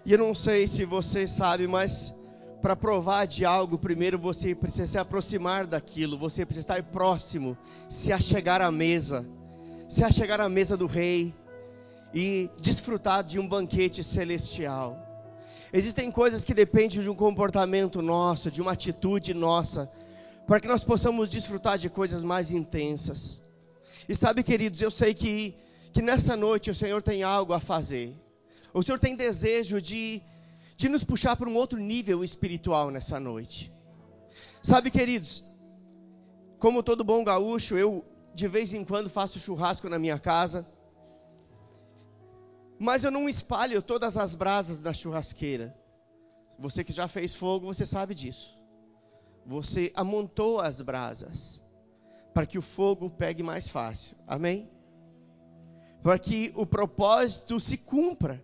E eu não sei se você sabe, mas para provar de algo, primeiro você precisa se aproximar daquilo, você precisa estar próximo, se achegar à mesa do rei e desfrutar de um banquete celestial. Existem coisas que dependem de um comportamento nosso, de uma atitude nossa, para que nós possamos desfrutar de coisas mais intensas. E sabe, queridos, eu sei que nessa noite o Senhor tem algo a fazer. O Senhor tem desejo de nos puxar para um outro nível espiritual nessa noite. Sabe, queridos, como todo bom gaúcho, eu de vez em quando faço churrasco na minha casa. Mas eu não espalho todas as brasas da churrasqueira. Você que já fez fogo, você sabe disso. Você amontou as brasas para que o fogo pegue mais fácil. Amém? Para que o propósito se cumpra.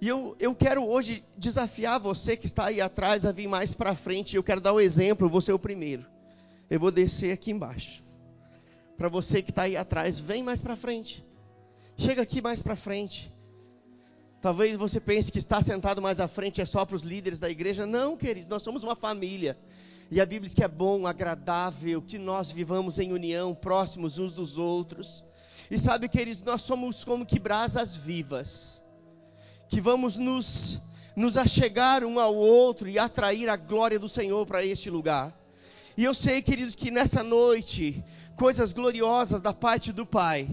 E eu quero hoje desafiar você que está aí atrás a vir mais para frente. Eu quero dar um exemplo, eu vou ser o primeiro. Eu vou descer aqui embaixo. Para você que está aí atrás, vem mais para frente. Chega aqui mais para frente. Talvez você pense que estar sentado mais à frente é só para os líderes da igreja. Não, queridos, nós somos uma família. E a Bíblia diz que é bom, agradável, que nós vivamos em união, próximos uns dos outros. E sabe, queridos, nós somos como que brasas vivas, que vamos nos achegar um ao outro e atrair a glória do Senhor para este lugar. E eu sei, queridos, que nessa noite, coisas gloriosas da parte do Pai,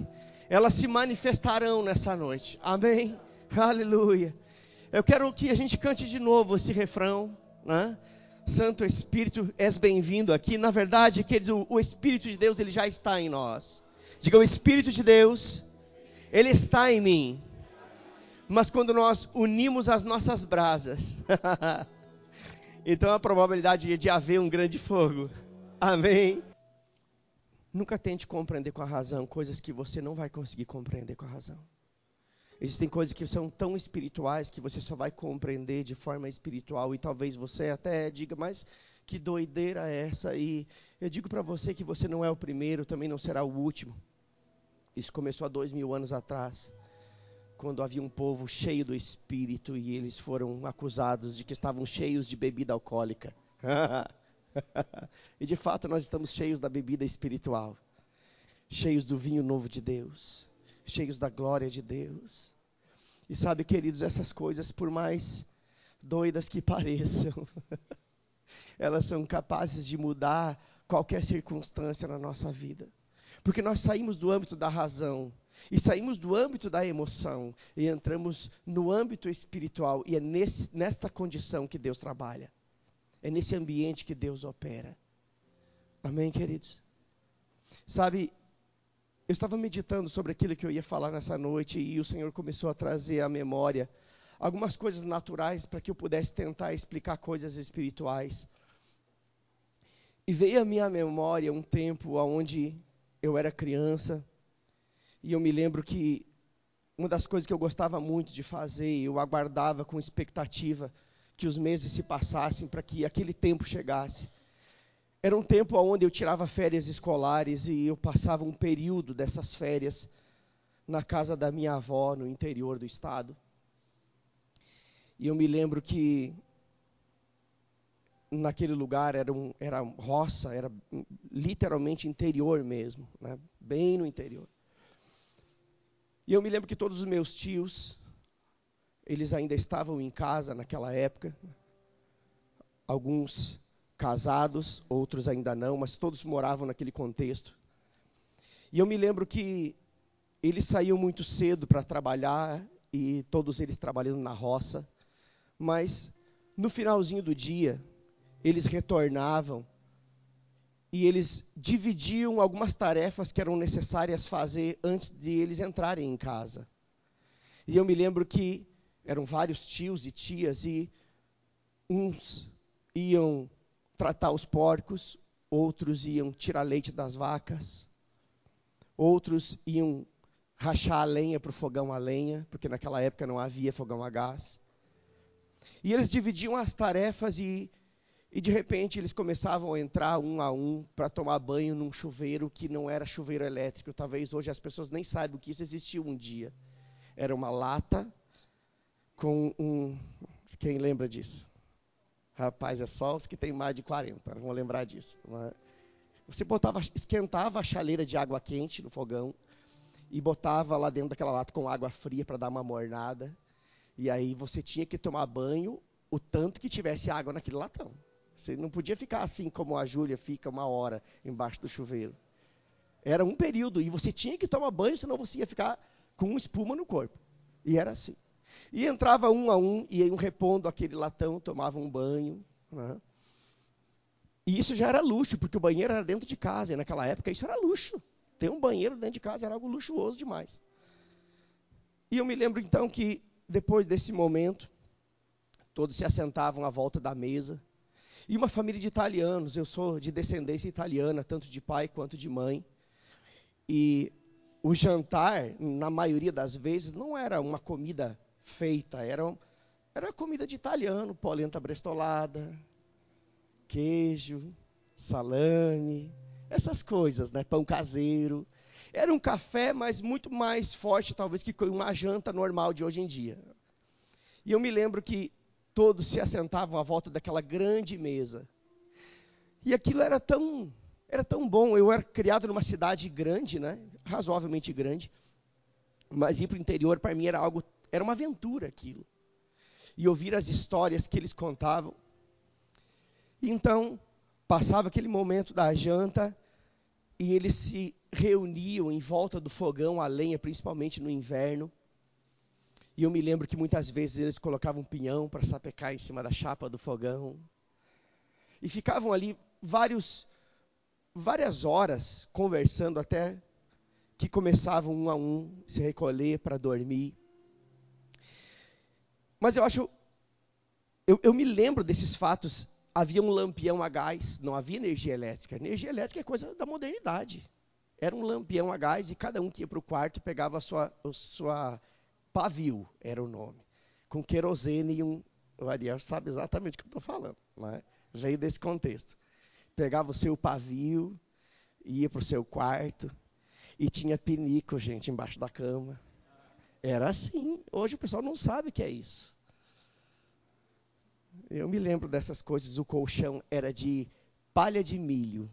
elas se manifestarão nessa noite. Amém? Aleluia. Eu quero que a gente cante de novo esse refrão, né? Santo Espírito, és bem-vindo aqui. Na verdade, queridos, o Espírito de Deus, ele já está em nós. Diga, o Espírito de Deus, ele está em mim. Mas quando nós unimos as nossas brasas, então a probabilidade de haver um grande fogo. Amém? Nunca tente compreender com a razão coisas que você não vai conseguir compreender com a razão. Existem coisas que são tão espirituais que você só vai compreender de forma espiritual. E talvez você até diga, mas que doideira é essa? E eu digo para você que você não é o primeiro, também não será o último. Isso começou há 2000 anos atrás, quando havia um povo cheio do Espírito e eles foram acusados de que estavam cheios de bebida alcoólica. E de fato nós estamos cheios da bebida espiritual, cheios do vinho novo de Deus, cheios da glória de Deus. E sabe, queridos, essas coisas, por mais doidas que pareçam, elas são capazes de mudar qualquer circunstância na nossa vida. Porque nós saímos do âmbito da razão e saímos do âmbito da emoção e entramos no âmbito espiritual. E é nesta condição que Deus trabalha. É nesse ambiente que Deus opera. Amém, queridos? Sabe, eu estava meditando sobre aquilo que eu ia falar nessa noite e o Senhor começou a trazer à memória algumas coisas naturais para que eu pudesse tentar explicar coisas espirituais. E veio à minha memória um tempo onde eu era criança e eu me lembro que uma das coisas que eu gostava muito de fazer, eu aguardava com expectativa que os meses se passassem para que aquele tempo chegasse. Era um tempo onde eu tirava férias escolares e eu passava um período dessas férias na casa da minha avó, no interior do estado. E eu me lembro que naquele lugar era roça, era literalmente interior mesmo, né? Bem no interior. E eu me lembro que todos os meus tios, eles ainda estavam em casa naquela época, alguns casados, outros ainda não, mas todos moravam naquele contexto. E eu me lembro que eles saíam muito cedo para trabalhar, e todos eles trabalhando na roça, mas no finalzinho do dia, eles retornavam e eles dividiam algumas tarefas que eram necessárias fazer antes de eles entrarem em casa. E eu me lembro que eram vários tios e tias, e uns iam tratar os porcos, outros iam tirar leite das vacas, outros iam rachar a lenha para o fogão a lenha, porque naquela época não havia fogão a gás. E eles dividiam as tarefas e de repente eles começavam a entrar um a um para tomar banho num chuveiro que não era chuveiro elétrico. Talvez hoje as pessoas nem saibam que isso existiu um dia. Era uma lata com um... Quem lembra disso? Rapaz, é só os que têm mais de 40, não vão lembrar disso. Você esquentava a chaleira de água quente no fogão e botava lá dentro daquela lata com água fria para dar uma mornada. E aí você tinha que tomar banho o tanto que tivesse água naquele latão. Você não podia ficar assim como a Júlia fica 1 hora embaixo do chuveiro. Era um período e você tinha que tomar banho, senão você ia ficar com espuma no corpo. E era assim. E entrava um a um, e iam repondo aquele latão, tomavam um banho. Né? E isso já era luxo, porque o banheiro era dentro de casa. E naquela época isso era luxo. Ter um banheiro dentro de casa era algo luxuoso demais. E eu me lembro então que, depois desse momento, todos se assentavam à volta da mesa. E uma família de italianos, eu sou de descendência italiana, tanto de pai quanto de mãe. E o jantar, na maioria das vezes, não era uma comida feita, era comida de italiano, polenta brestolada, queijo, salame, essas coisas, né? Pão caseiro. Era um café, mas muito mais forte, talvez, que uma janta normal de hoje em dia. E eu me lembro que todos se assentavam à volta daquela grande mesa. E aquilo era tão bom. Eu era criado numa cidade grande, né? Razoavelmente grande. Mas ir para o interior, para mim, era uma aventura aquilo. E ouvir as histórias que eles contavam. Então, passava aquele momento da janta e eles se reuniam em volta do fogão, a lenha, principalmente no inverno. E eu me lembro que muitas vezes eles colocavam um pinhão para sapecar em cima da chapa do fogão. E ficavam ali várias horas conversando até que começavam um a um se recolher para dormir. Mas eu me lembro desses fatos. Havia um lampião a gás, não havia energia elétrica. Energia elétrica é coisa da modernidade. Era um lampião a gás e cada um que ia para o quarto pegava a sua pavio, era o nome. Com querosene e o Ariel sabe exatamente o que eu estou falando. Né? Veio desse contexto. Pegava o seu pavio, ia para o seu quarto e tinha pinico, gente, embaixo da cama. Era assim. Hoje o pessoal não sabe o que é isso. Eu me lembro dessas coisas. O colchão era de palha de milho.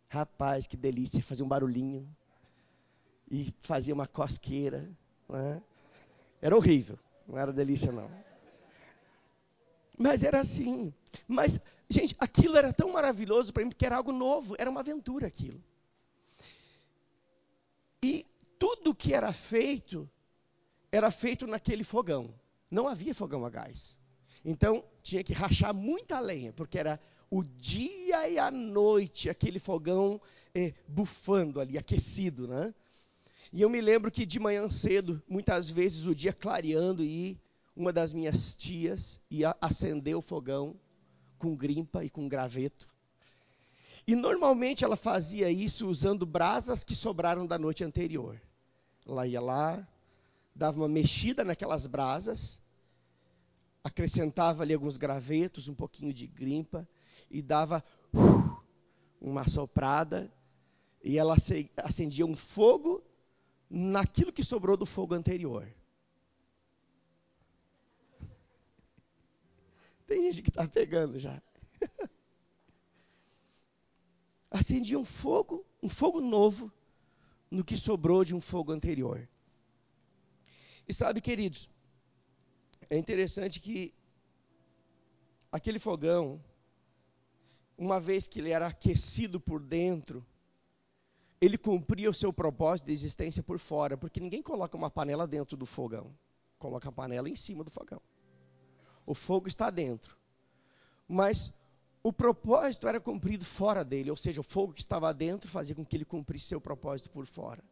Rapaz, que delícia. Fazia um barulhinho. E fazia uma cosqueira. Né? Era horrível. Não era delícia, não. Mas era assim. Mas, gente, aquilo era tão maravilhoso para mim, porque era algo novo. Era uma aventura aquilo. E tudo que era feito naquele fogão. Não havia fogão a gás. Então, tinha que rachar muita lenha, porque era o dia e a noite, aquele fogão bufando ali, aquecido, né? E eu me lembro que de manhã cedo, muitas vezes o dia clareando, e uma das minhas tias ia acender o fogão com grimpa e com graveto. E normalmente ela fazia isso usando brasas que sobraram da noite anterior. Ela ia lá, dava uma mexida naquelas brasas, acrescentava ali alguns gravetos, um pouquinho de grimpa, e dava uma soprada, e ela acendia um fogo naquilo que sobrou do fogo anterior. Tem gente que está pegando já. Acendia um fogo novo, no que sobrou de um fogo anterior. E sabe, queridos, é interessante que aquele fogão, uma vez que ele era aquecido por dentro, ele cumpria o seu propósito de existência por fora, porque ninguém coloca uma panela dentro do fogão, coloca a panela em cima do fogão. O fogo está dentro. Mas o propósito era cumprido fora dele, ou seja, o fogo que estava dentro fazia com que ele cumprisse seu propósito por fora.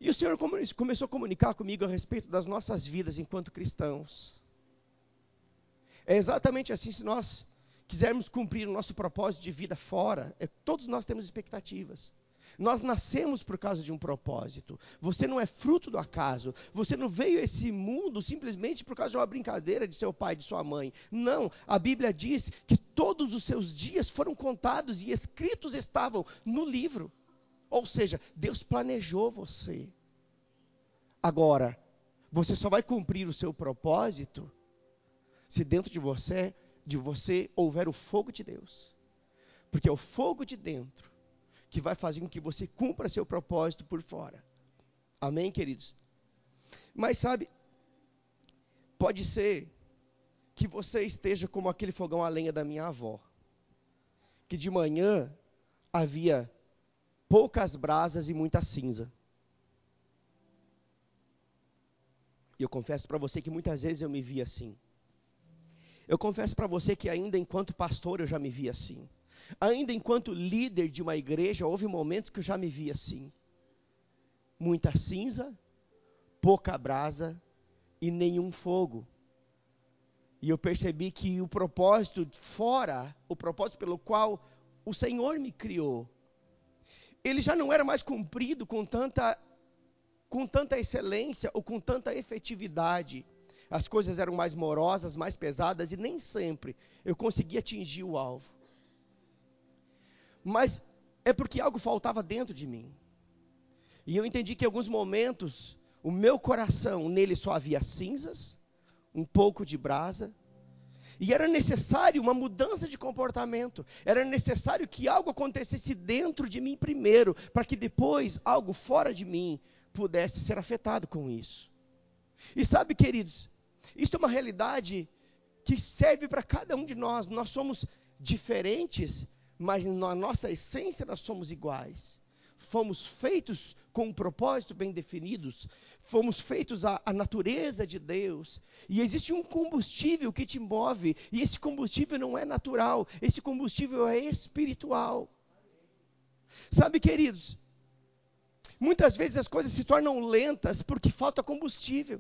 E o Senhor começou a comunicar comigo a respeito das nossas vidas enquanto cristãos. É exatamente assim, se nós quisermos cumprir o nosso propósito de vida fora, todos nós temos expectativas. Nós nascemos por causa de um propósito. Você não é fruto do acaso. Você não veio a esse mundo simplesmente por causa de uma brincadeira de seu pai e de sua mãe. Não, a Bíblia diz que todos os seus dias foram contados e escritos estavam no livro. Ou seja, Deus planejou você. Agora, Você só vai cumprir o seu propósito se dentro de você houver o fogo de Deus. Porque é o fogo de dentro que vai fazer com que você cumpra seu propósito por fora. Amém, queridos? Mas sabe, pode ser que você esteja como aquele fogão a lenha da minha avó, que de manhã havia poucas brasas e muita cinza. E eu confesso para você que muitas vezes eu me vi assim. Eu confesso para você que ainda enquanto pastor eu já me vi assim. Ainda enquanto líder de uma igreja, houve momentos que eu já me vi assim. Muita cinza, pouca brasa e nenhum fogo. E eu percebi que o propósito o propósito pelo qual o Senhor me criou, ele já não era mais cumprido com tanta excelência ou com tanta efetividade. As coisas eram mais morosas, mais pesadas e nem sempre eu conseguia atingir o alvo. Mas é porque algo faltava dentro de mim. E eu entendi que em alguns momentos o meu coração, nele só havia cinzas, um pouco de brasa. E era necessário uma mudança de comportamento. Era necessário que algo acontecesse dentro de mim primeiro, para que depois algo fora de mim pudesse ser afetado com isso. E sabe, queridos, isso é uma realidade que serve para cada um de nós. Nós somos diferentes, mas na nossa essência nós somos iguais. Fomos feitos com um propósito bem definido, fomos feitos à natureza de Deus, e existe um combustível que te move, e esse combustível não é natural, esse combustível é espiritual. Sabe, queridos, muitas vezes as coisas se tornam lentas porque falta combustível.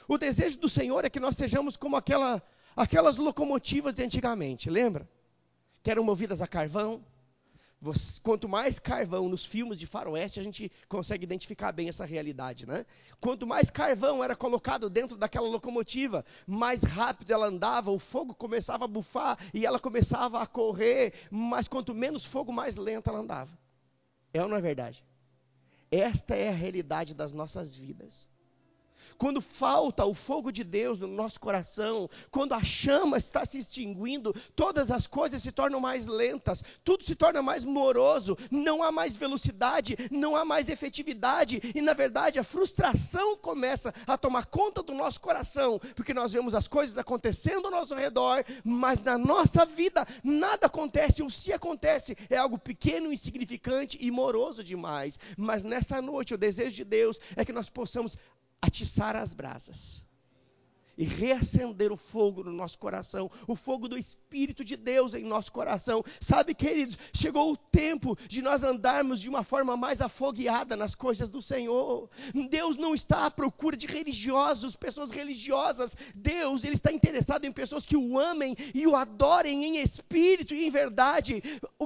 O desejo do Senhor é que nós sejamos como aquelas locomotivas de antigamente, lembra? Que eram movidas a carvão. Quanto mais carvão nos filmes de faroeste, a gente consegue identificar bem essa realidade, né? Quanto mais carvão era colocado dentro daquela locomotiva, mais rápido ela andava, o fogo começava a bufar e ela começava a correr, mas quanto menos fogo, mais lenta ela andava. É ou não é verdade? Esta é a realidade das nossas vidas. Quando falta o fogo de Deus no nosso coração, quando a chama está se extinguindo, todas as coisas se tornam mais lentas, tudo se torna mais moroso, não há mais velocidade, não há mais efetividade, e na verdade a frustração começa a tomar conta do nosso coração, porque nós vemos as coisas acontecendo ao nosso redor, mas na nossa vida nada acontece, ou se acontece, é algo pequeno, insignificante e moroso demais. Mas nessa noite o desejo de Deus é que nós possamos atiçar as brasas e reacender o fogo no nosso coração, o fogo do Espírito de Deus em nosso coração. Sabe, queridos, chegou o tempo de nós andarmos de uma forma mais afogueada nas coisas do Senhor. Deus não está à procura de religiosos, pessoas religiosas. Deus, Ele está interessado em pessoas que o amem e o adorem em espírito e em verdade.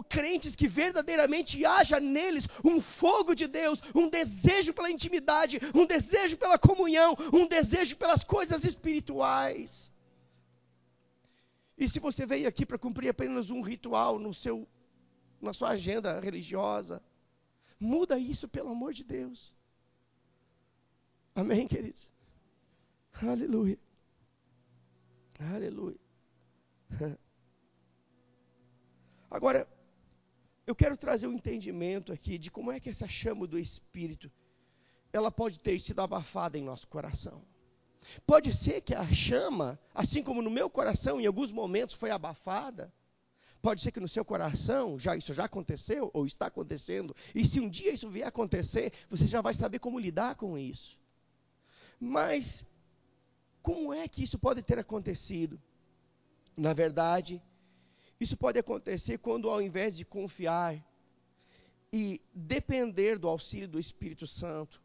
Crentes que verdadeiramente haja neles um fogo de Deus, um desejo pela intimidade, um desejo pela comunhão, um desejo pelas coisas espirituais. E se você veio aqui para cumprir apenas um ritual na sua agenda religiosa, muda isso, pelo amor de Deus. Amém, queridos? Aleluia. Aleluia. Agora, eu quero trazer um entendimento aqui de como é que essa chama do Espírito, ela pode ter sido abafada em nosso coração. Pode ser que a chama, assim como no meu coração em alguns momentos foi abafada, pode ser que no seu coração isso já aconteceu ou está acontecendo, e se um dia isso vier a acontecer, você já vai saber como lidar com isso. Mas como é que isso pode ter acontecido? Na verdade, isso pode acontecer quando, ao invés de confiar e depender do auxílio do Espírito Santo,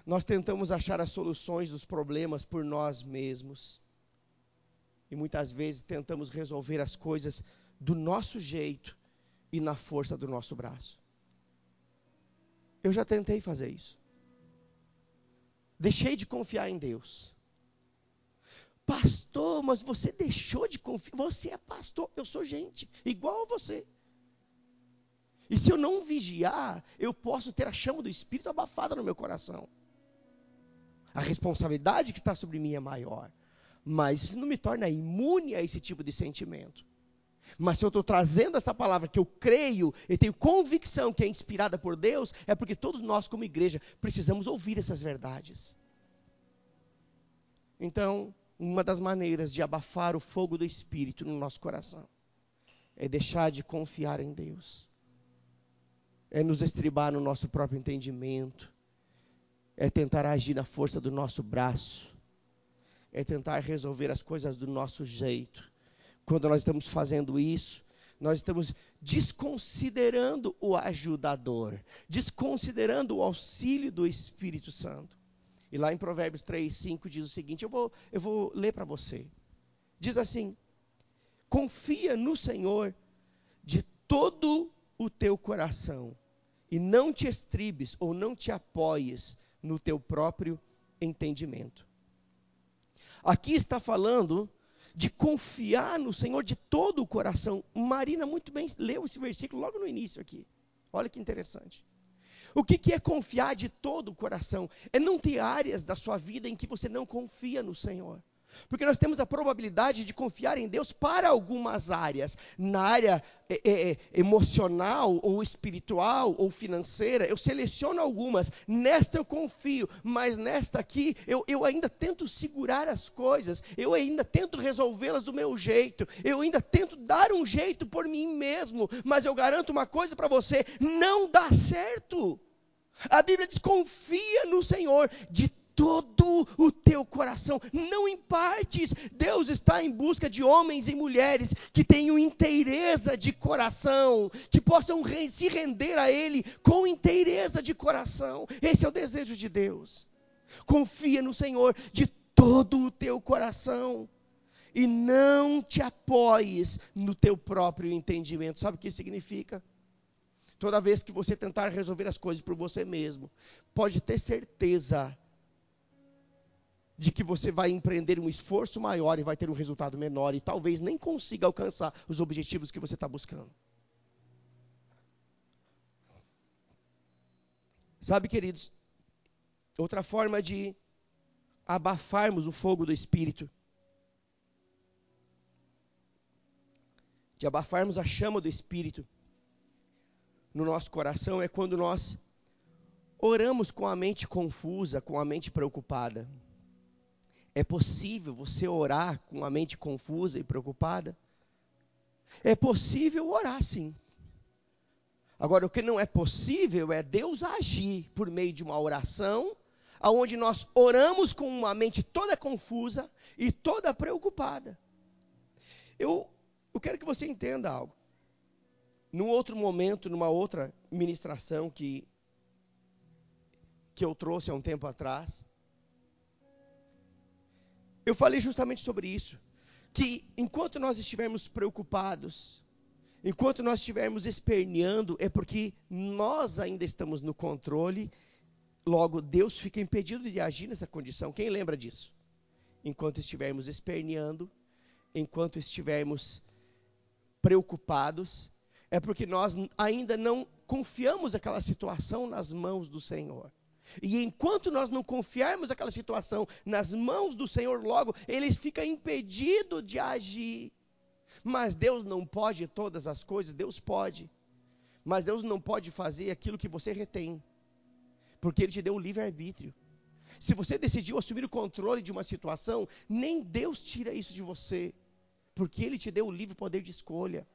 nós tentamos achar as soluções dos problemas por nós mesmos. E muitas vezes tentamos resolver as coisas do nosso jeito e na força do nosso braço. Eu já tentei fazer isso. Deixei de confiar em Deus. Pastor, mas você deixou de confiar? Você é pastor, eu sou gente, igual a você. E se eu não vigiar, eu posso ter a chama do Espírito abafada no meu coração. A responsabilidade que está sobre mim é maior. Mas isso não me torna imune a esse tipo de sentimento. Mas se eu estou trazendo essa palavra que eu creio e tenho convicção que é inspirada por Deus, é porque todos nós como igreja precisamos ouvir essas verdades. Então, uma das maneiras de abafar o fogo do Espírito no nosso coração é deixar de confiar em Deus. É nos estribar no nosso próprio entendimento. É tentar agir na força do nosso braço. É tentar resolver as coisas do nosso jeito. Quando nós estamos fazendo isso, nós estamos desconsiderando o ajudador, desconsiderando o auxílio do Espírito Santo. E lá em Provérbios 3:5 diz o seguinte, eu vou ler para você. Diz assim: confia no Senhor de todo o teu coração e não te estribes ou não te apoies no teu próprio entendimento. Aqui está falando de confiar no Senhor de todo o coração. Marina muito bem leu esse versículo logo no início aqui. Olha que interessante. O que é confiar de todo o coração? É não ter áreas da sua vida em que você não confia no Senhor. Porque nós temos a probabilidade de confiar em Deus para algumas áreas. Na área emocional, ou espiritual, ou financeira, eu seleciono algumas. Nesta eu confio, mas nesta aqui, eu ainda tento segurar as coisas. Eu ainda tento resolvê-las do meu jeito. Eu ainda tento dar um jeito por mim mesmo. Mas eu garanto uma coisa para você, não dá certo. A Bíblia diz, confia no Senhor de todo o teu coração, não em partes. Deus está em busca de homens e mulheres que tenham inteireza de coração, que possam se render a Ele com inteireza de coração. Esse é o desejo de Deus. Confia no Senhor de todo o teu coração e não te apoies no teu próprio entendimento. Sabe o que isso significa? Toda vez que você tentar resolver as coisas por você mesmo, pode ter certeza de que você vai empreender um esforço maior e vai ter um resultado menor e talvez nem consiga alcançar os objetivos que você está buscando. Sabe, queridos, outra forma de abafarmos o fogo do Espírito, de abafarmos a chama do Espírito no nosso coração, é quando nós oramos com a mente confusa, com a mente preocupada. É possível você orar com a mente confusa e preocupada? É possível orar, sim. Agora, o que não é possível é Deus agir por meio de uma oração, onde nós oramos com uma mente toda confusa e toda preocupada. Eu quero que você entenda algo. Num outro momento, numa outra ministração que eu trouxe há um tempo atrás, eu falei justamente sobre isso, que enquanto nós estivermos preocupados, enquanto nós estivermos esperneando, é porque nós ainda estamos no controle, logo Deus fica impedido de agir nessa condição. Quem lembra disso? Enquanto estivermos esperneando, enquanto estivermos preocupados, é porque nós ainda não confiamos aquela situação nas mãos do Senhor. E enquanto nós não confiarmos aquela situação nas mãos do Senhor, logo, Ele fica impedido de agir. Mas Deus não pode todas as coisas, Deus pode. Mas Deus não pode fazer aquilo que você retém. Porque Ele te deu o livre-arbítrio. Se você decidiu assumir o controle de uma situação, nem Deus tira isso de você. Porque Ele te deu o livre poder de escolha.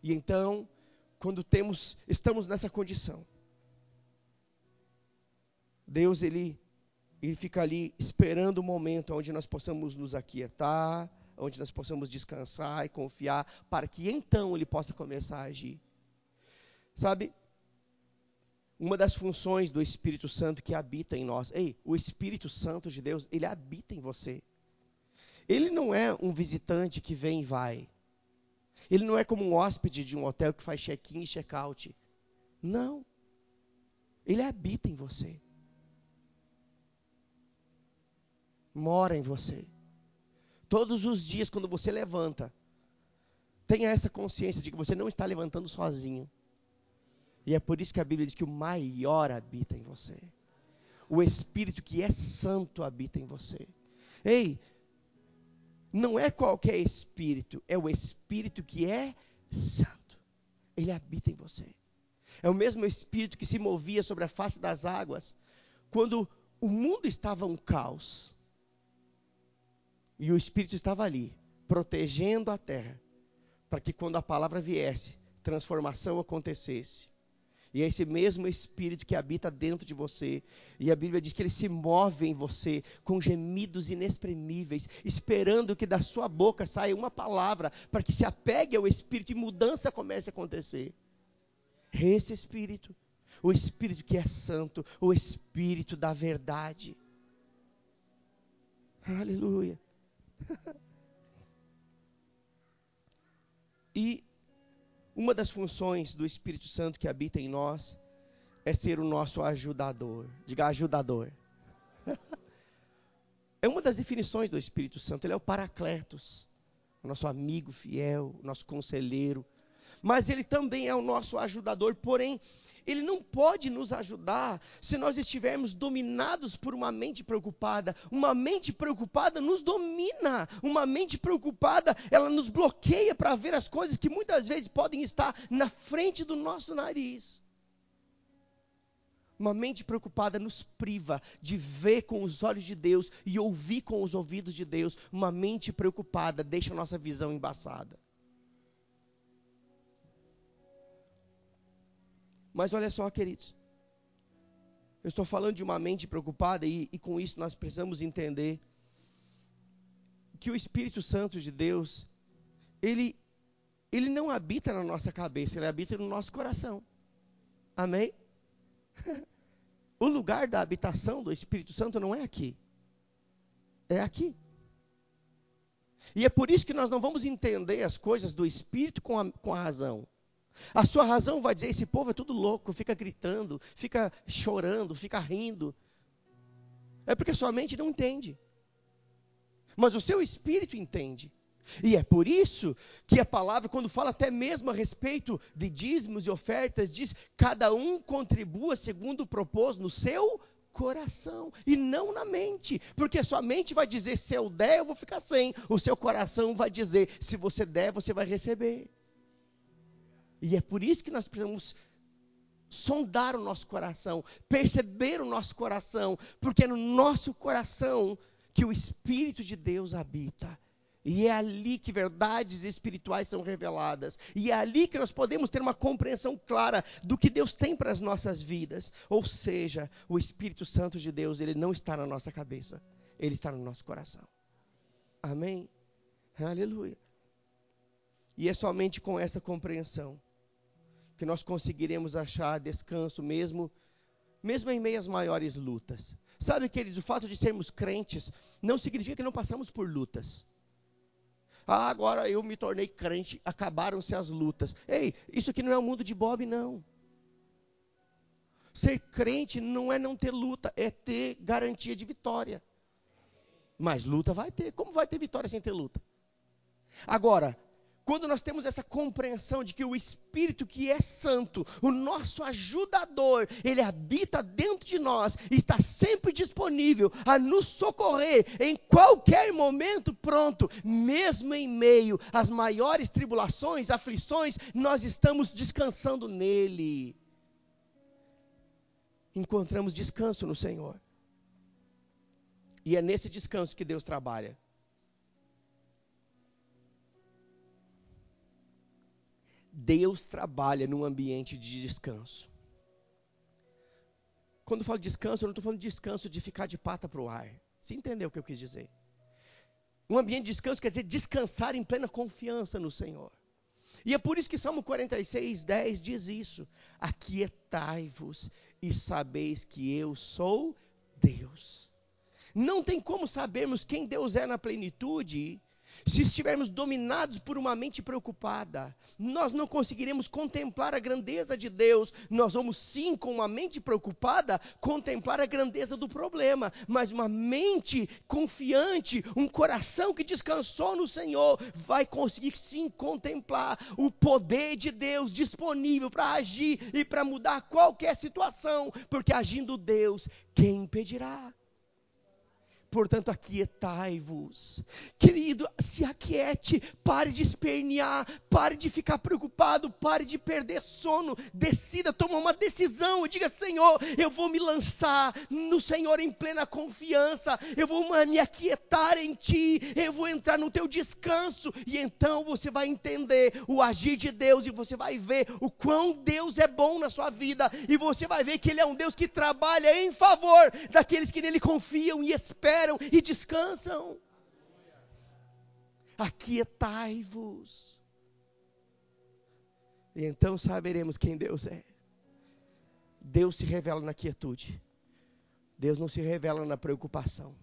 E então, quando estamos nessa condição, Deus, Ele fica ali esperando o momento onde nós possamos nos aquietar, onde nós possamos descansar e confiar, para que então Ele possa começar a agir. Sabe, uma das funções do Espírito Santo que habita em nós, o Espírito Santo de Deus, Ele habita em você. Ele não é um visitante que vem e vai. Ele não é como um hóspede de um hotel que faz check-in e check-out. Não. Ele habita em você. Mora em você. Todos os dias, quando você levanta, tenha essa consciência de que você não está levantando sozinho. E é por isso que a Bíblia diz que o maior habita em você. O Espírito que é santo habita em você. Ei, não é qualquer Espírito, é o Espírito que é santo. Ele habita em você. É o mesmo Espírito que se movia sobre a face das águas, quando o mundo estava um caos. E o Espírito estava ali, protegendo a terra, para que quando a palavra viesse, transformação acontecesse. E é esse mesmo Espírito que habita dentro de você. E a Bíblia diz que ele se move em você com gemidos inexprimíveis, esperando que da sua boca saia uma palavra, para que se apegue ao Espírito e mudança comece a acontecer. Esse Espírito, o Espírito que é santo, o Espírito da verdade. Aleluia. E uma das funções do Espírito Santo que habita em nós é ser o nosso ajudador. Diga, ajudador. É uma das definições do Espírito Santo. Ele é o Paracletos, o nosso amigo fiel, o nosso conselheiro. Mas ele também é o nosso ajudador, porém, ele não pode nos ajudar se nós estivermos dominados por uma mente preocupada. Uma mente preocupada nos domina. Uma mente preocupada, ela nos bloqueia para ver as coisas que muitas vezes podem estar na frente do nosso nariz. Uma mente preocupada nos priva de ver com os olhos de Deus e ouvir com os ouvidos de Deus. Uma mente preocupada deixa a nossa visão embaçada. Mas olha só, queridos, eu estou falando de uma mente preocupada e com isso nós precisamos entender que o Espírito Santo de Deus, ele não habita na nossa cabeça, ele habita no nosso coração. Amém? O lugar da habitação do Espírito Santo não é aqui, é aqui. E é por isso que nós não vamos entender as coisas do Espírito com a razão. A sua razão vai dizer, esse povo é tudo louco, fica gritando, fica chorando, fica rindo. É porque sua mente não entende. Mas o seu espírito entende. E é por isso que a palavra, quando fala até mesmo a respeito de dízimos e ofertas, diz, cada um contribua segundo o propósito no seu coração, e não na mente. Porque a sua mente vai dizer, se eu der, eu vou ficar sem. O seu coração vai dizer, se você der, você vai receber. E é por isso que nós precisamos sondar o nosso coração, perceber o nosso coração, porque é no nosso coração que o Espírito de Deus habita. E é ali que verdades espirituais são reveladas. E é ali que nós podemos ter uma compreensão clara do que Deus tem para as nossas vidas. Ou seja, o Espírito Santo de Deus, ele não está na nossa cabeça, ele está no nosso coração. Amém? Aleluia. E é somente com essa compreensão que nós conseguiremos achar descanso mesmo em meio às maiores lutas. Sabe, queridos, o fato de sermos crentes não significa que não passamos por lutas. Ah, agora eu me tornei crente, acabaram-se as lutas. Ei, isso aqui não é um mundo de Bob, não. Ser crente não é não ter luta, é ter garantia de vitória. Mas luta vai ter. Como vai ter vitória sem ter luta? Agora, quando nós temos essa compreensão de que o Espírito que é santo, o nosso ajudador, ele habita dentro de nós, está sempre disponível a nos socorrer em qualquer momento, pronto, mesmo em meio às maiores tribulações, aflições, nós estamos descansando nele. Encontramos descanso no Senhor. E é nesse descanso que Deus trabalha. Deus trabalha num ambiente de descanso. Quando eu falo descanso, eu não estou falando de descanso de ficar de pata para o ar. Você entendeu o que eu quis dizer? Um ambiente de descanso quer dizer descansar em plena confiança no Senhor. E é por isso que Salmo 46:10 diz isso. Aquietai-vos e sabeis que eu sou Deus. Não tem como sabermos quem Deus é na plenitude Se estivermos dominados por uma mente preocupada, nós não conseguiremos contemplar a grandeza de Deus. Nós vamos sim, com uma mente preocupada, contemplar a grandeza do problema. Mas uma mente confiante, um coração que descansou no Senhor, vai conseguir sim contemplar o poder de Deus disponível para agir e para mudar qualquer situação. Porque agindo Deus, quem impedirá? Portanto, aquietai-vos. Querido, se aquiete, pare de espernear, pare de ficar preocupado, pare de perder sono, decida, toma uma decisão e diga: Senhor, eu vou me lançar no Senhor em plena confiança, eu vou me aquietar em Ti, eu vou entrar no Teu descanso, e então você vai entender o agir de Deus, e você vai ver o quão Deus é bom na sua vida, e você vai ver que Ele é um Deus que trabalha em favor daqueles que nele confiam e esperam e descansam. Aquietai-vos, e então saberemos quem Deus é. Deus se revela na quietude. Deus não se revela na preocupação.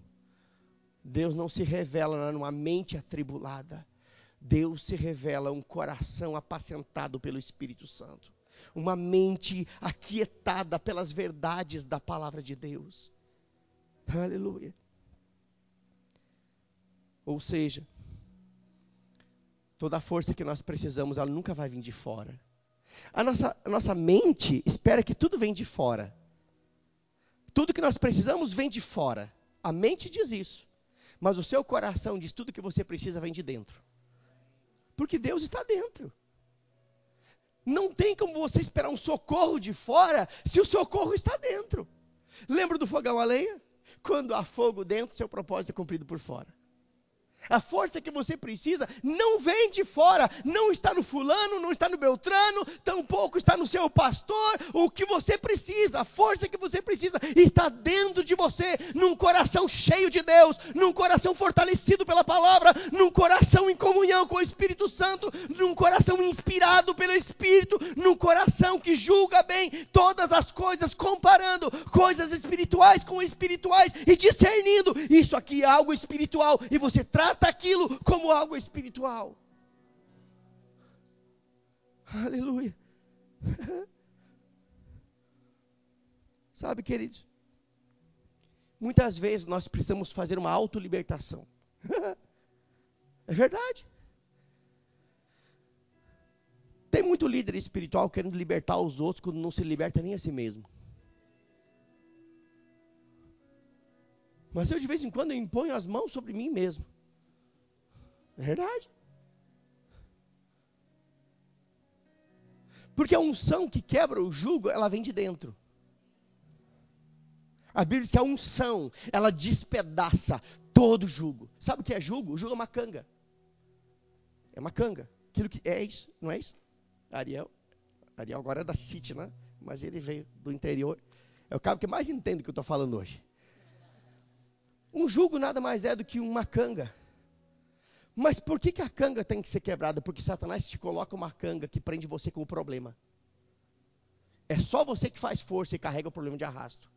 Deus não se revela numa mente atribulada. Deus se revela um coração apacentado pelo Espírito Santo, uma mente aquietada pelas verdades da palavra de Deus. Aleluia. Ou seja, toda a força que nós precisamos, ela nunca vai vir de fora. A nossa mente espera que tudo vem de fora. Tudo que nós precisamos vem de fora. A mente diz isso. Mas o seu coração diz: tudo que você precisa vem de dentro. Porque Deus está dentro. Não tem como você esperar um socorro de fora se o socorro está dentro. Lembra do fogão a lenha? Quando há fogo dentro, seu propósito é cumprido por fora. A força que você precisa não vem de fora, não está no fulano, não está no beltrano, tampouco está no seu pastor. O que você precisa, a força que você precisa está dentro de você, num coração cheio de Deus, num coração fortalecido pela palavra, num coração em comunhão com o Espírito Santo, num coração inspirado pelo Espírito, num coração que julga bem todas as coisas, comparando coisas espirituais com espirituais e discernindo: isso aqui é algo espiritual, e você trata aquilo como algo espiritual. Aleluia. Sabe, queridos, muitas vezes nós precisamos fazer uma autolibertação. É verdade. Tem muito líder espiritual querendo libertar os outros quando não se liberta nem a si mesmo. Mas eu de vez em quando eu imponho as mãos sobre mim mesmo. É verdade. Porque a unção que quebra o jugo, ela vem de dentro. A Bíblia diz que a unção, ela despedaça todo jugo. Sabe o que é jugo? O jugo é uma canga. É uma canga. Aquilo que é isso, não é isso? Ariel agora é da City, né? Mas ele veio do interior. É o cara que mais entende o que eu estou falando hoje. Um jugo nada mais é do que uma canga. Mas por que a canga tem que ser quebrada? Porque Satanás te coloca uma canga que prende você com o problema. É só você que faz força e carrega o problema de arrasto.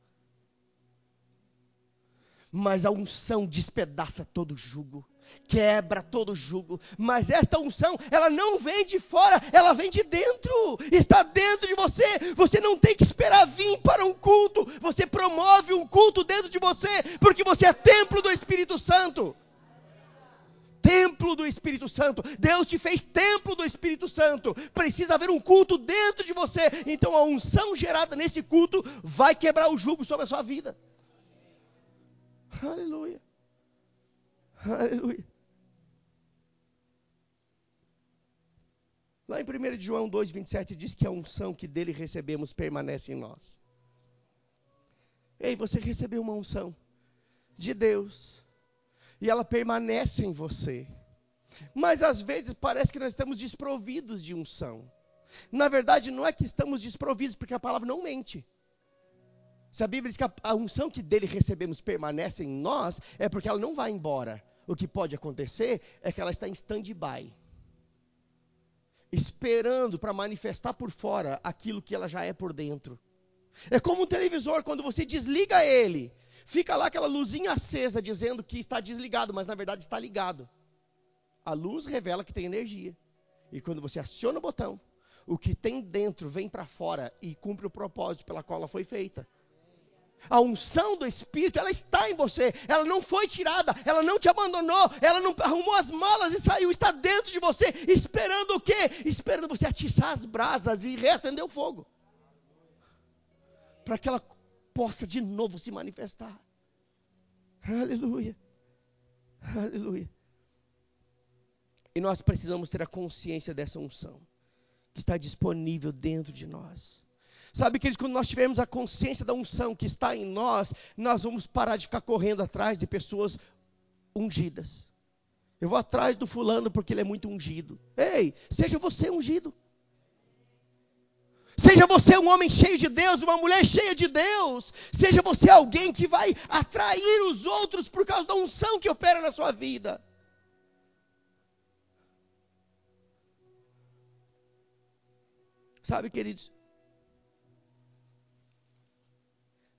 Mas a unção despedaça todo o jugo, quebra todo o jugo. Mas esta unção, ela não vem de fora, ela vem de dentro. Está dentro de você. Você não tem que esperar vir para um culto. Você promove um culto dentro de você, porque você é templo do Espírito Santo. Templo do Espírito Santo. Deus te fez templo do Espírito Santo. Precisa haver um culto dentro de você. Então a unção gerada nesse culto vai quebrar o jugo sobre a sua vida. Aleluia. Aleluia. Lá em 1 João 2,27 diz que a unção que dele recebemos permanece em nós. Ei, você recebeu uma unção de Deus. E ela permanece em você. Mas às vezes parece que nós estamos desprovidos de unção. Na verdade não é que estamos desprovidos, porque a palavra não mente. Se a Bíblia diz que a unção que dele recebemos permanece em nós, é porque ela não vai embora. O que pode acontecer é que ela está em stand-by, esperando para manifestar por fora aquilo que ela já é por dentro. É como um televisor, quando você desliga ele, fica lá aquela luzinha acesa dizendo que está desligado, mas na verdade está ligado. A luz revela que tem energia. E quando você aciona o botão, o que tem dentro vem para fora e cumpre o propósito pela qual ela foi feita. A unção do Espírito, ela está em você. Ela não foi tirada, ela não te abandonou, ela não arrumou as malas e saiu. Está dentro de você, esperando o quê? Esperando você atiçar as brasas e reacender o fogo. Para que ela possa de novo se manifestar. Aleluia. Aleluia. E nós precisamos ter a consciência dessa unção, que está disponível dentro de nós. Sabe, queridos, quando nós tivermos a consciência da unção que está em nós, nós vamos parar de ficar correndo atrás de pessoas ungidas. Eu vou atrás do fulano porque ele é muito ungido. Ei, seja você ungido. Seja você um homem cheio de Deus, uma mulher cheia de Deus. Seja você alguém que vai atrair os outros por causa da unção que opera na sua vida. Sabe, queridos,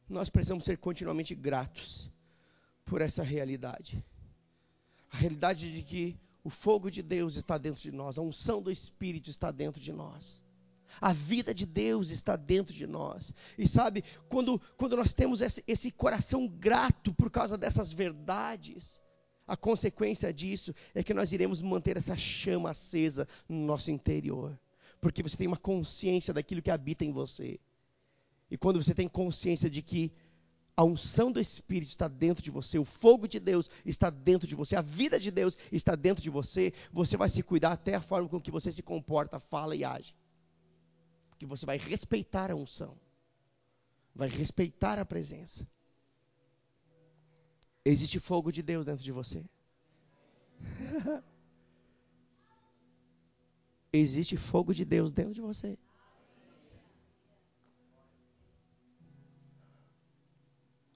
nós precisamos ser continuamente gratos por essa realidade. A realidade de que o fogo de Deus está dentro de nós, a unção do Espírito está dentro de nós. A vida de Deus está dentro de nós. E sabe, quando nós temos esse coração grato por causa dessas verdades, a consequência disso é que nós iremos manter essa chama acesa no nosso interior. Porque você tem uma consciência daquilo que habita em você. E quando você tem consciência de que a unção do Espírito está dentro de você, o fogo de Deus está dentro de você, a vida de Deus está dentro de você, você vai se cuidar até a forma com que você se comporta, fala e age. Porque você vai respeitar a unção. Vai respeitar a presença. Existe fogo de Deus dentro de você. Existe fogo de Deus dentro de você.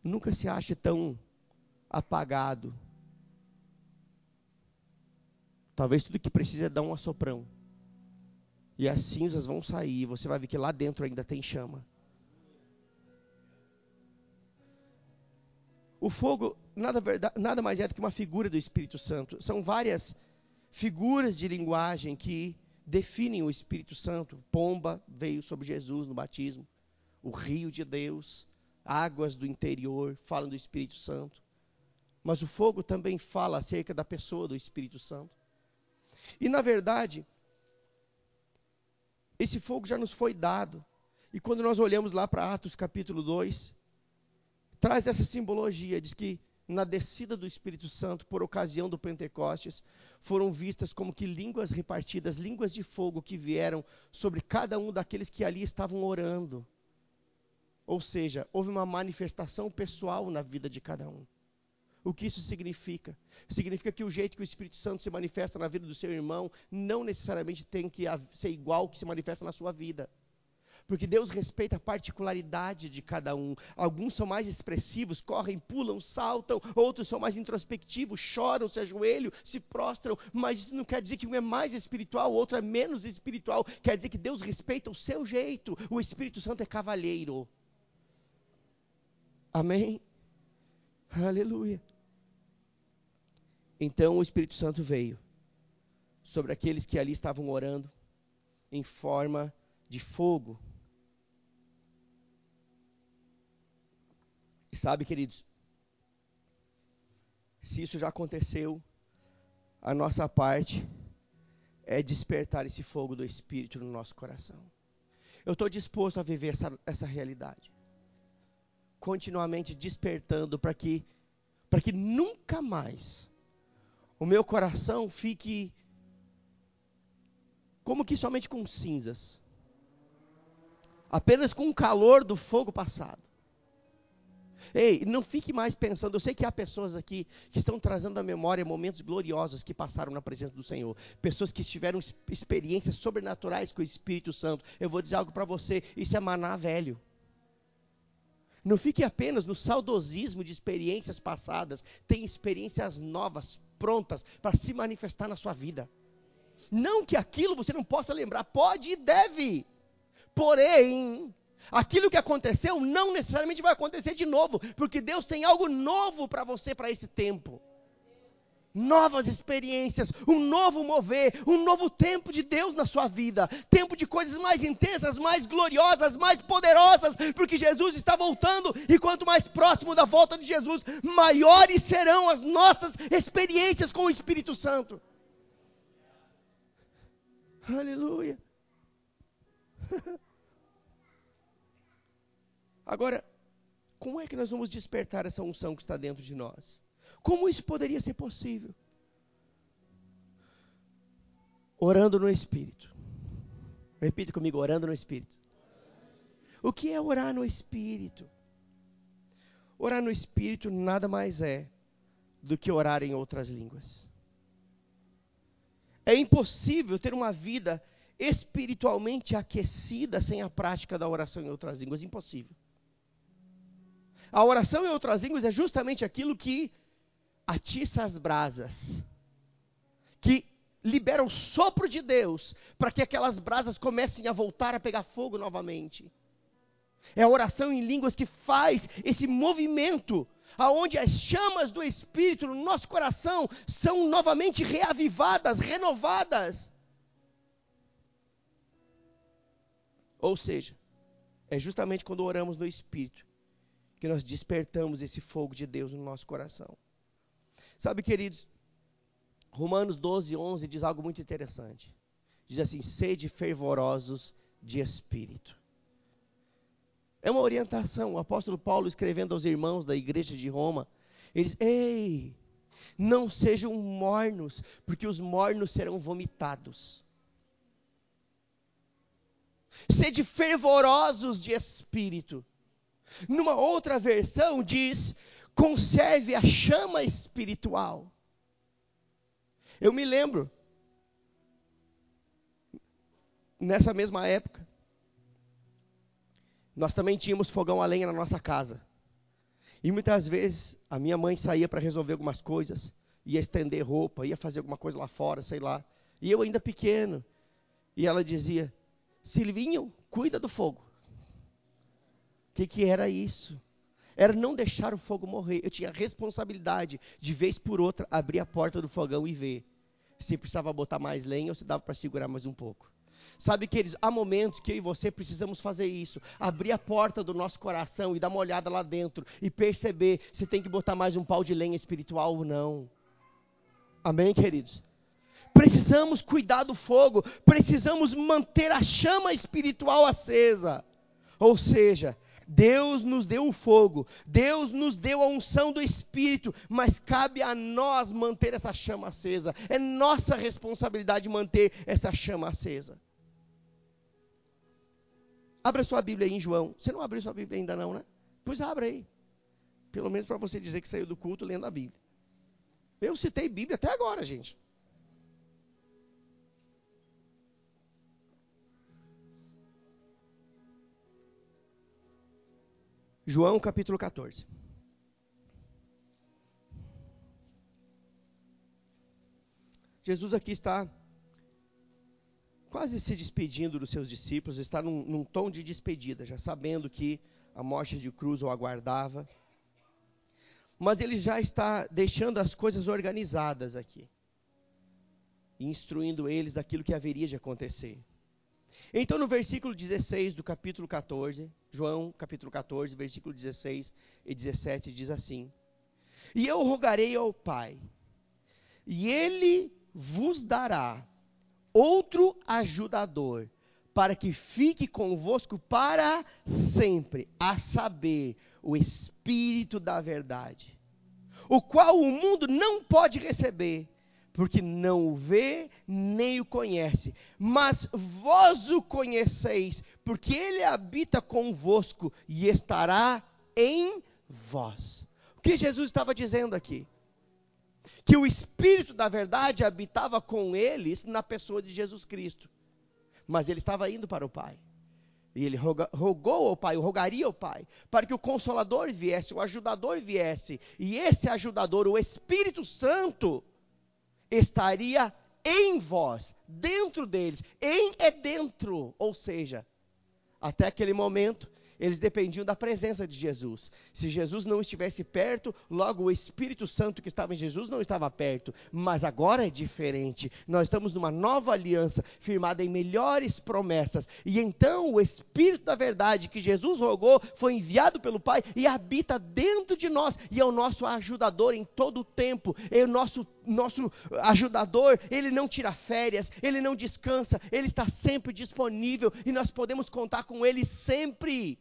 Nunca se ache tão apagado. Talvez tudo que precisa é dar um assoprão. E as cinzas vão sair. E você vai ver que lá dentro ainda tem chama. O fogo nada mais é do que uma figura do Espírito Santo. São várias figuras de linguagem que definem o Espírito Santo. Pomba veio sobre Jesus no batismo. O rio de Deus, águas do interior, falam do Espírito Santo. Mas o fogo também fala acerca da pessoa do Espírito Santo. E na verdade, esse fogo já nos foi dado. E quando nós olhamos lá para Atos capítulo 2, traz essa simbologia, diz que na descida do Espírito Santo, por ocasião do Pentecostes, foram vistas como que línguas repartidas, línguas de fogo que vieram sobre cada um daqueles que ali estavam orando. Ou seja, houve uma manifestação pessoal na vida de cada um. O que isso significa? Significa que o jeito que o Espírito Santo se manifesta na vida do seu irmão não necessariamente tem que ser igual ao que se manifesta na sua vida. Porque Deus respeita a particularidade de cada um. Alguns são mais expressivos, correm, pulam, saltam. Outros são mais introspectivos, choram, se ajoelham, se prostram. Mas isso não quer dizer que um é mais espiritual, o outro é menos espiritual. Quer dizer que Deus respeita o seu jeito. O Espírito Santo é cavalheiro. Amém? Aleluia. Então o Espírito Santo veio sobre aqueles que ali estavam orando em forma de fogo. E sabe, queridos, se isso já aconteceu, a nossa parte é despertar esse fogo do Espírito no nosso coração. Eu estou disposto a viver essa realidade. Continuamente despertando para que nunca mais o meu coração fique como que somente com cinzas. Apenas com o calor do fogo passado. Ei, não fique mais pensando, eu sei que há pessoas aqui que estão trazendo à memória momentos gloriosos que passaram na presença do Senhor. Pessoas que tiveram experiências sobrenaturais com o Espírito Santo. Eu vou dizer algo para você, isso é maná velho. Não fique apenas no saudosismo de experiências passadas. Tem experiências novas, prontas para se manifestar na sua vida. Não que aquilo você não possa lembrar, pode e deve. Porém, aquilo que aconteceu não necessariamente vai acontecer de novo, porque Deus tem algo novo para você para esse tempo. novas experiências, um novo mover, um novo tempo de Deus na sua vida, tempo de coisas mais intensas, mais gloriosas, mais poderosas, porque Jesus está voltando, e quanto mais próximo da volta de Jesus, maiores serão as nossas experiências com o Espírito Santo. Aleluia. Agora, como é que nós vamos despertar essa unção que está dentro de nós? Como isso poderia ser possível? Orando no Espírito. Repita comigo, orando no Espírito. O que é orar no Espírito? Orar no Espírito nada mais é do que orar em outras línguas. É impossível ter uma vida espiritualmente aquecida sem a prática da oração em outras línguas. Impossível. A oração em outras línguas é justamente aquilo que atiça as brasas, que libera o sopro de Deus, para que aquelas brasas comecem a voltar a pegar fogo novamente. É a oração em línguas que faz esse movimento, aonde as chamas do Espírito no nosso coração são novamente reavivadas, renovadas. Ou seja, é justamente quando oramos no Espírito que nós despertamos esse fogo de Deus no nosso coração. Sabe, queridos, Romanos 12:11 diz algo muito interessante. Diz assim, sede fervorosos de espírito. É uma orientação. O apóstolo Paulo, escrevendo aos irmãos da igreja de Roma, ele diz, ei, não sejam mornos, porque os mornos serão vomitados. Sede fervorosos de espírito. Numa outra versão diz, conserve a chama espiritual. Eu me lembro, nessa mesma época, nós também tínhamos fogão a lenha na nossa casa. E muitas vezes a minha mãe saía para resolver algumas coisas, ia estender roupa, ia fazer alguma coisa lá fora, sei lá. E eu ainda pequeno, e ela dizia, Silvinho, cuida do fogo. O que era isso? Era não deixar o fogo morrer. Eu tinha a responsabilidade de, vez por outra, abrir a porta do fogão e ver se precisava botar mais lenha ou se dava para segurar mais um pouco. Sabe, queridos, há momentos que eu e você precisamos fazer isso. Abrir a porta do nosso coração e dar uma olhada lá dentro e perceber se tem que botar mais um pau de lenha espiritual ou não. Amém, queridos? Precisamos cuidar do fogo. Precisamos manter a chama espiritual acesa. Ou seja, Deus nos deu o fogo, Deus nos deu a unção do Espírito, mas cabe a nós manter essa chama acesa. É nossa responsabilidade manter essa chama acesa. Abra sua Bíblia aí em João. Você não abriu sua Bíblia ainda não, né? Pois abra aí. Pelo menos para você dizer que saiu do culto lendo a Bíblia. Eu citei Bíblia até agora, gente. João capítulo 14. Jesus aqui está quase se despedindo dos seus discípulos, está num tom de despedida, já sabendo que a morte de cruz o aguardava. Mas ele já está deixando as coisas organizadas aqui, instruindo eles daquilo que haveria de acontecer. Então, no versículo 16 do capítulo 14, João capítulo 14, versículo 16 e 17, diz assim, e eu rogarei ao Pai, e Ele vos dará outro ajudador, para que fique convosco para sempre, a saber, o Espírito da verdade, o qual o mundo não pode receber, porque não o vê, nem o conhece. Mas vós o conheceis, porque ele habita convosco e estará em vós. O que Jesus estava dizendo aqui? Que o Espírito da verdade habitava com eles na pessoa de Jesus Cristo. Mas ele estava indo para o Pai. E ele rogou ao Pai, rogaria ao Pai, para que o Consolador viesse, o ajudador viesse. E esse ajudador, o Espírito Santo, estaria em vós, dentro deles. Em é dentro, ou seja, até aquele momento, Eles dependiam da presença de Jesus. Se Jesus não estivesse perto, logo o Espírito Santo que estava em Jesus não estava perto. Mas agora é diferente. Nós estamos numa nova aliança, firmada em melhores promessas. E então o Espírito da verdade que Jesus rogou foi enviado pelo Pai e habita dentro de nós. E é o nosso ajudador em todo o tempo. É o nosso ajudador. Ele não tira férias, ele não descansa, ele está sempre disponível. E nós podemos contar com ele sempre.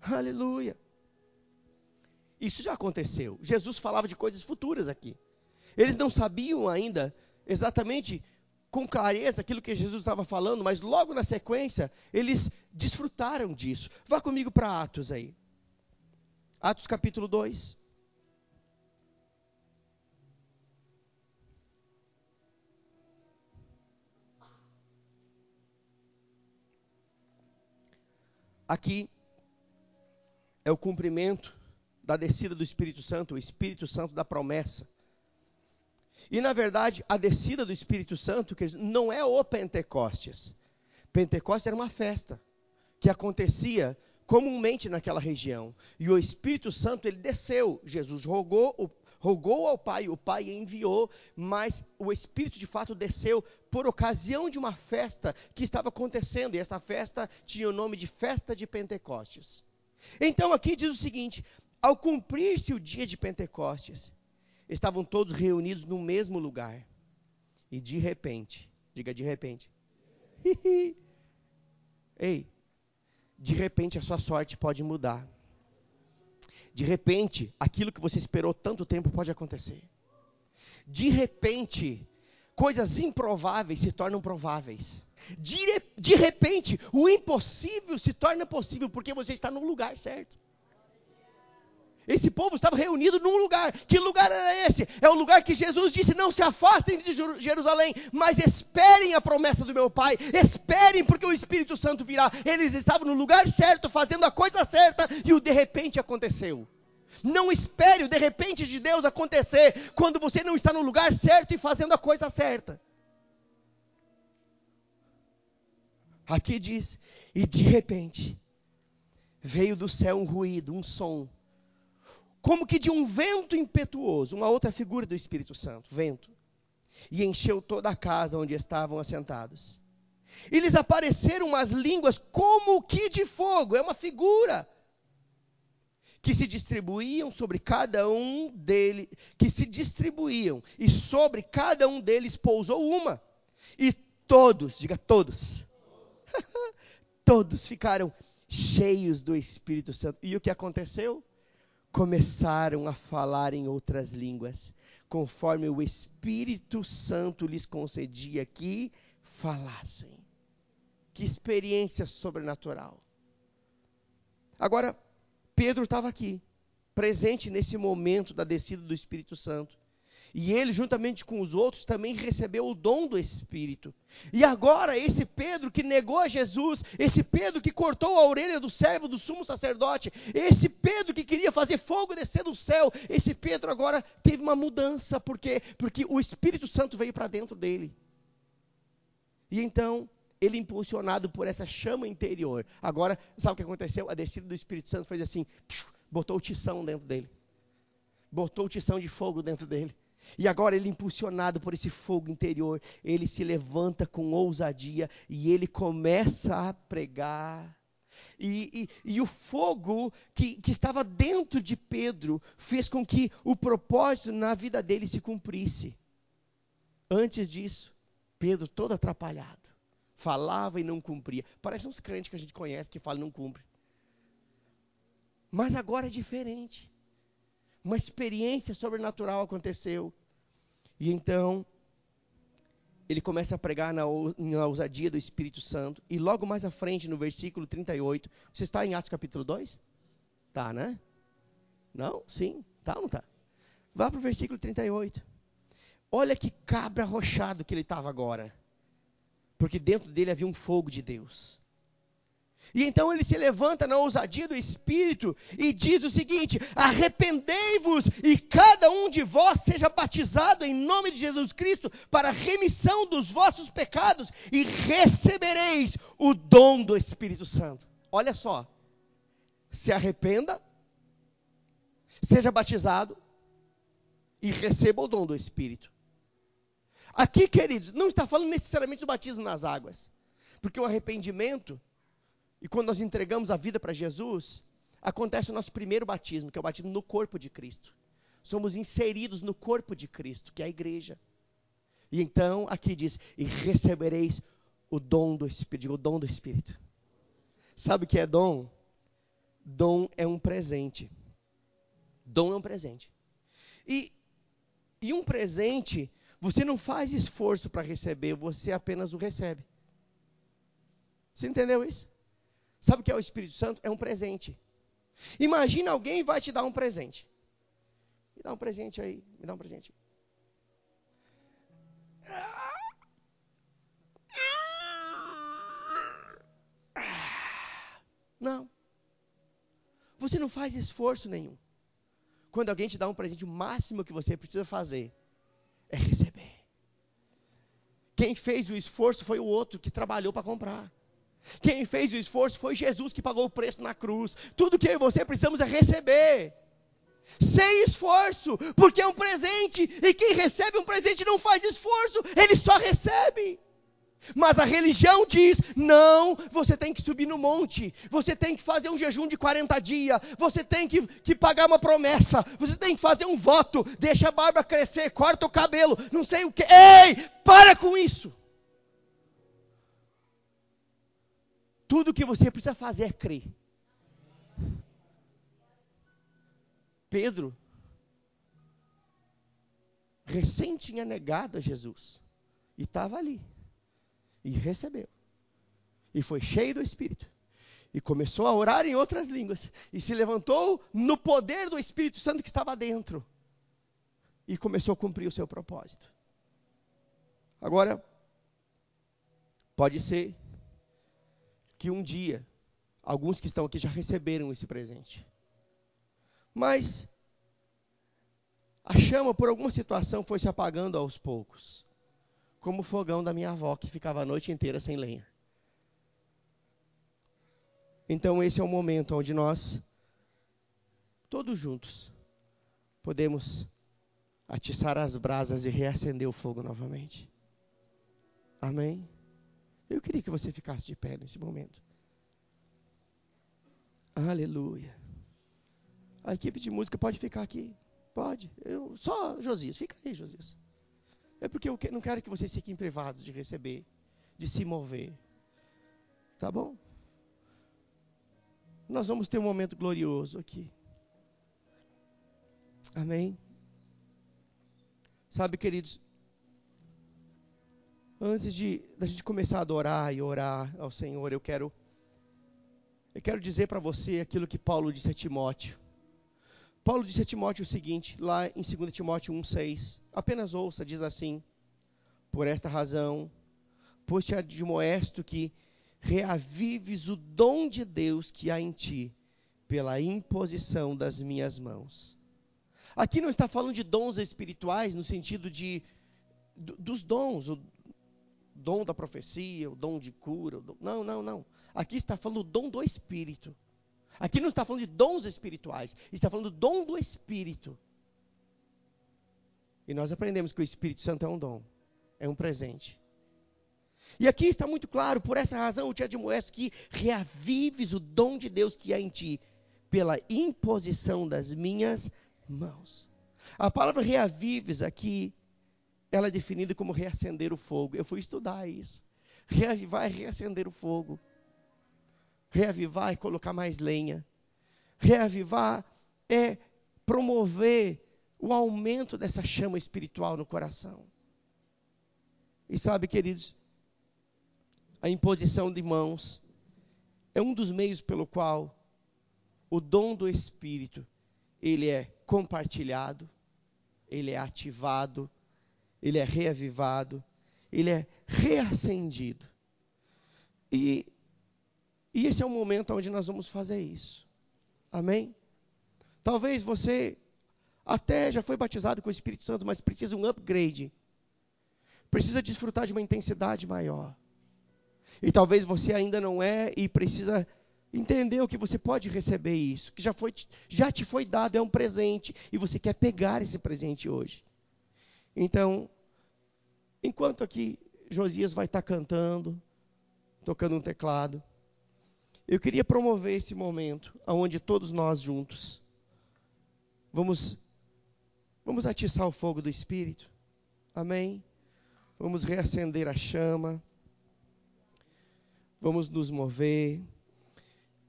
Aleluia. Isso já aconteceu. Jesus falava de coisas futuras aqui. Eles não sabiam ainda exatamente com clareza aquilo que Jesus estava falando, mas logo na sequência eles desfrutaram disso. Vá comigo para Atos aí. Atos capítulo 2. Aqui é o cumprimento da descida do Espírito Santo, o Espírito Santo da promessa. E na verdade, a descida do Espírito Santo não é o Pentecostes. Pentecostes era uma festa que acontecia comumente naquela região. E o Espírito Santo, ele desceu. Jesus rogou ao Pai, o Pai enviou, mas o Espírito de fato desceu por ocasião de uma festa que estava acontecendo. E essa festa tinha o nome de Festa de Pentecostes. Então aqui diz o seguinte: ao cumprir-se o dia de Pentecostes, estavam todos reunidos no mesmo lugar. E de repente, diga de repente. Ei, de repente a sua sorte pode mudar. De repente, aquilo que você esperou tanto tempo pode acontecer. De repente, coisas improváveis se tornam prováveis. De repente, o impossível se torna possível, porque você está no lugar certo. Esse povo estava reunido num lugar. Que lugar era esse? É o lugar que Jesus disse: não se afastem de Jerusalém, mas esperem a promessa do meu Pai. Esperem, porque o Espírito Santo virá. Eles estavam no lugar certo, fazendo a coisa certa, e o de repente aconteceu. Não espere o de repente de Deus acontecer quando você não está no lugar certo e fazendo a coisa certa. Aqui diz: e de repente veio do céu um ruído, um som, como que de um vento impetuoso, uma outra figura do Espírito Santo, vento, e encheu toda a casa onde estavam assentados. E lhes apareceram umas línguas como que de fogo, é uma figura, que se distribuíam sobre cada um deles, e sobre cada um deles pousou uma. E todos, diga todos, todos ficaram cheios do Espírito Santo. E o que aconteceu? Começaram a falar em outras línguas, conforme o Espírito Santo lhes concedia que falassem. Que experiência sobrenatural. Agora, Pedro estava aqui, presente nesse momento da descida do Espírito Santo. E ele, juntamente com os outros, também recebeu o dom do Espírito. E agora, esse Pedro que negou a Jesus, esse Pedro que cortou a orelha do servo do sumo sacerdote, esse Pedro que queria fazer fogo descer do céu, esse Pedro agora teve uma mudança. Por quê? Porque o Espírito Santo veio para dentro dele. E então, ele, impulsionado por essa chama interior, agora, sabe o que aconteceu? A descida do Espírito Santo fez assim, botou o tição dentro dele. Botou o tição de fogo dentro dele. E agora ele, impulsionado por esse fogo interior, ele se levanta com ousadia e ele começa a pregar. E o fogo que estava dentro de Pedro fez com que o propósito na vida dele se cumprisse. Antes disso, Pedro todo atrapalhado, falava e não cumpria. Parece uns crentes que a gente conhece que falam e não cumpre. Mas agora é diferente. Uma experiência sobrenatural aconteceu. E então, ele começa a pregar na ousadia do Espírito Santo. E logo mais à frente, no versículo 38. Você está em Atos capítulo 2? Tá, né? Não? Sim? Tá ou não tá? Vá para o versículo 38. Olha que cabra arrochado que ele estava agora. Porque dentro dele havia um fogo de Deus. E então ele se levanta na ousadia do Espírito e diz o seguinte: arrependei-vos e cada um de vós seja batizado em nome de Jesus Cristo para a remissão dos vossos pecados e recebereis o dom do Espírito Santo. olha só, se arrependa, seja batizado e receba o dom do Espírito. Aqui, queridos, não está falando necessariamente do batismo nas águas, porque o arrependimento, e quando nós entregamos a vida para Jesus, acontece o nosso primeiro batismo, que é o batismo no corpo de Cristo. Somos inseridos no corpo de Cristo, que é a igreja. E então, aqui diz, e recebereis o dom do Espírito. Digo, o dom do Espírito. Sabe o que é dom? Dom é um presente. Dom é um presente. E um presente, você não faz esforço para receber, você apenas o recebe. Você entendeu isso? Sabe o que é o Espírito Santo? É um presente. Imagina alguém vai te dar um presente. Me dá um presente aí, me dá um presente. Não. Você não faz esforço nenhum. Quando alguém te dá um presente, o máximo que você precisa fazer é receber. Quem fez o esforço foi o outro que trabalhou para comprar. Quem fez o esforço foi Jesus que pagou o preço na cruz. Tudo que eu e você precisamos é receber. Sem esforço, porque é um presente. E quem recebe um presente não faz esforço, ele só recebe. Mas a religião diz, não, você tem que subir no monte, você tem que fazer um jejum de 40 dias, você tem que pagar uma promessa, você tem que fazer um voto, deixa a barba crescer, corta o cabelo, não sei o que. Ei, para com isso. Tudo que você precisa fazer é crer. Pedro recém tinha negado a Jesus e estava ali. E recebeu. E foi cheio do Espírito. E começou a orar em outras línguas. E se levantou no poder do Espírito Santo que estava dentro. E começou a cumprir o seu propósito. Agora, pode ser que um dia, alguns que estão aqui já receberam esse presente. Mas a chama, por alguma situação, foi se apagando aos poucos. Como o fogão da minha avó, que ficava a noite inteira sem lenha. Então esse é o momento onde nós, todos juntos, podemos atiçar as brasas e reacender o fogo novamente. Amém? Eu queria que você ficasse de pé nesse momento. Aleluia. A equipe de música pode ficar aqui? Pode. Só Josias, fica aí, Josias. É porque eu não quero que vocês fiquem privados de receber, de se mover. Tá bom? Nós vamos ter um momento glorioso aqui. Amém? Sabe, queridos, antes da gente começar a adorar e orar ao Senhor, eu quero dizer para você aquilo que Paulo disse a Timóteo. Paulo disse a Timóteo o seguinte, lá em 2 Timóteo 1,6. Apenas ouça, diz assim: por esta razão, pois te admoesto que reavives o dom de Deus que há em ti, pela imposição das minhas mãos. Aqui não está falando de dons espirituais, no sentido dos dons, o dom da profecia, o dom de cura. Não. Aqui está falando do dom do Espírito. Aqui não está falando de dons espirituais, está falando do dom do Espírito. E nós aprendemos que o Espírito Santo é um dom, é um presente. E aqui está muito claro, por essa razão eu te admoesto que reavives o dom de Deus que há em ti, pela imposição das minhas mãos. A palavra reavives aqui, ela é definida como reacender o fogo. Eu fui estudar isso. Reavivar é reacender o fogo. Reavivar é colocar mais lenha. Reavivar é promover o aumento dessa chama espiritual no coração. E sabe, queridos, a imposição de mãos é um dos meios pelo qual o dom do Espírito, ele é compartilhado, ele é ativado, ele é reavivado, ele é reacendido. E esse é o momento onde nós vamos fazer isso. Amém? Talvez você até já foi batizado com o Espírito Santo, mas precisa um upgrade. Precisa desfrutar de uma intensidade maior. E talvez você ainda não é e precisa Entendeu que você pode receber isso, que já te foi dado, é um presente, e você quer pegar esse presente hoje. Então, enquanto aqui Josias vai estar cantando, tocando um teclado, eu queria promover esse momento, onde todos nós juntos vamos atiçar o fogo do Espírito. Amém? Vamos reacender a chama. Vamos nos mover.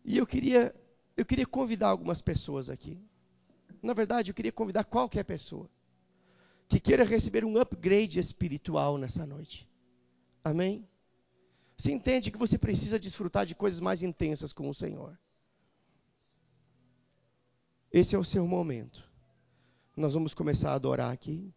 E eu queria convidar algumas pessoas aqui. Na verdade, eu queria convidar qualquer pessoa que queira receber um upgrade espiritual nessa noite. Amém? Você entende que você precisa desfrutar de coisas mais intensas com o Senhor. Esse é o seu momento. Nós vamos começar a adorar aqui.